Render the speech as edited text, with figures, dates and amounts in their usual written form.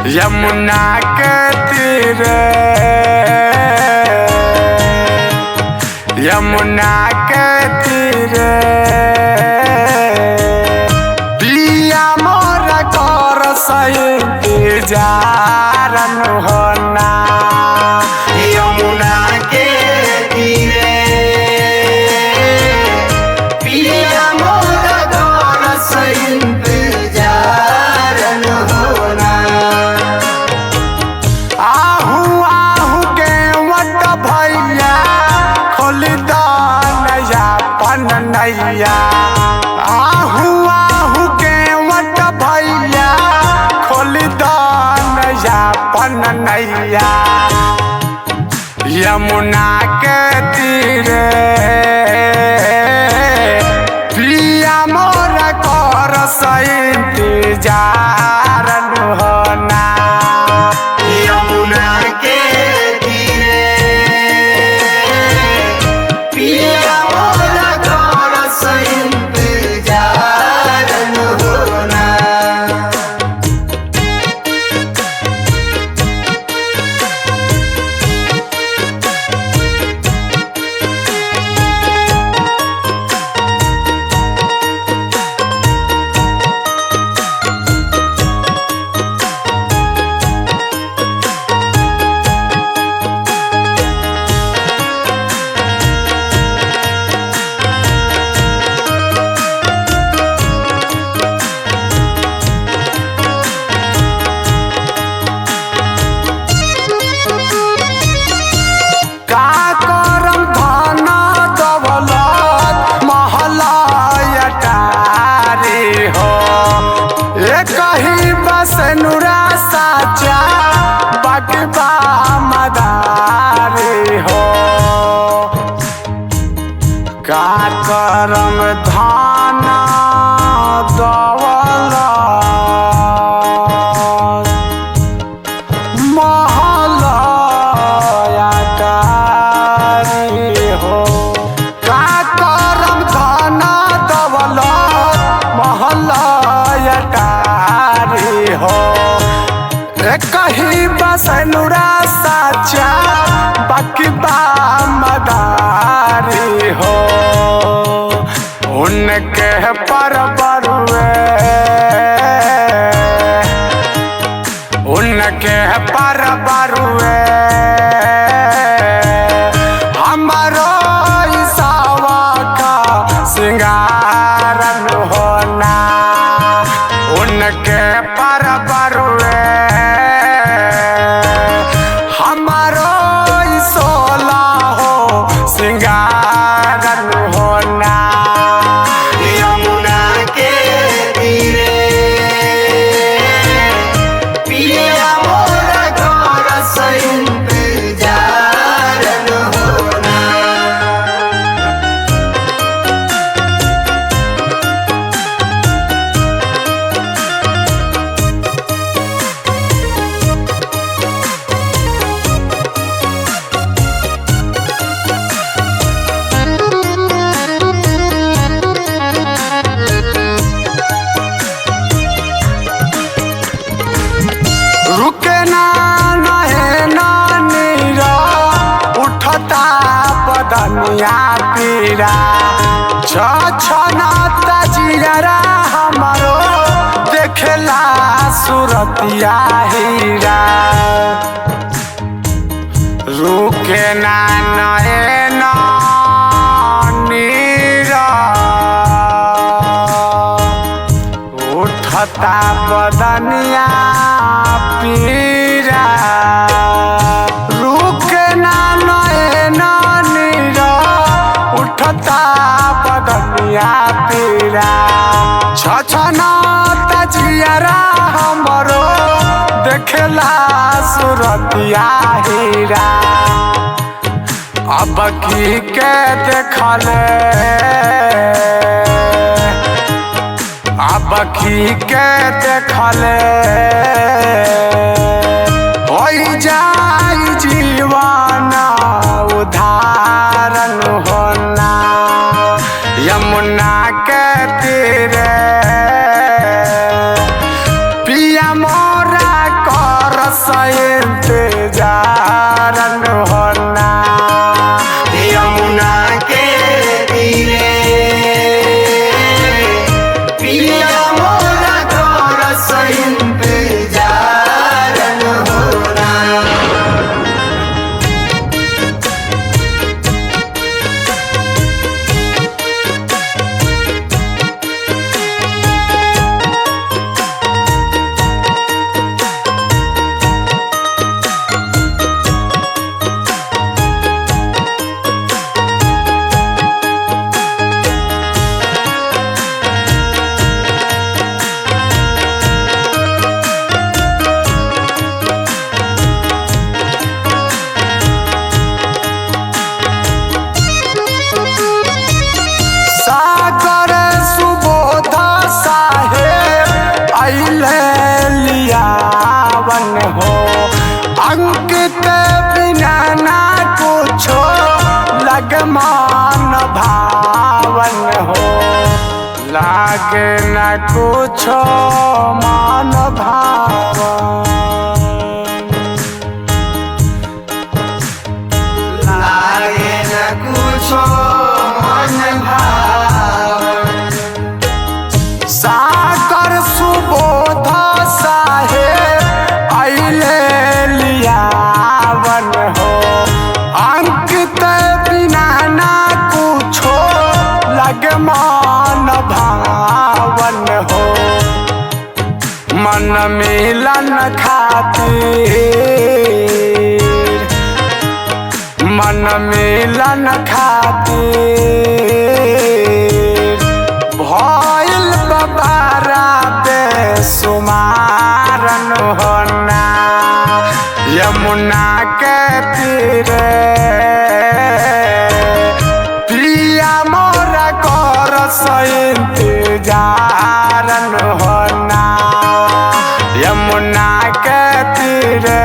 यमुना के तीरे, यमुना के तीरे पिया मोर कर इंतजारन होना। यमुना के तीरे पिया मोर कर इंतजारन होना। आहू आहू के वट भैया खोल नया पन नैया। आहू आहू के वट भैया खोल नया पन नैया। यमुना के तीरे पिया मोर कर इंतजारन होना। यमुना के तीरे पिया मोर कर इंतजारन होना। कहीं बस नुरा साचा बकबा मदारी हो। का करम धाना दौलत महलया टारी हो। का करम धाना दौलत महलया टारी हो। कहीं बस नुरा साचा बकबा मदारी हो। उनके पर बरुए, उनके पर बरुए हमारो ईसावा का सिंगारन होना। उनके पर बरुए हमारो सोला हो सिंगारन होना। यमुना के तीरे पिया मोर कर इंतजारन होना। रुके ना नहे ना नीरा उठता बदनिया पीरा। छछना तजियरा हमारो देखेला सूरतिया हीरा। रुके ना नहे ना नीरा उठता बदनिया पीरा। रुक ना नैना नीरा उठता बदनिया पीरा। छछना तजियरा हमरो देखेला सूरतिया हीरा। अब की के देखले, अब की के देखले हो जाई जीवाना उधारन होना। यमुना के तीरे पिया मोरा कर भावन हो। अंकित बिना ना कुछो लगे मन भावन हो। लागे न कुछो मन भावन। लागे न कुछो मन भावन। साकर सुबोध साहेब अइले लियावन हो। अंकित बिना ना कुछो लगे मन भावन हो। मन मिलन खातिर मन मिलन खातिर भइल बबारा बेसुमारन होना। यमुना के तीरे पिया मोरा करस इंतजारन होना। यमुना के तीरे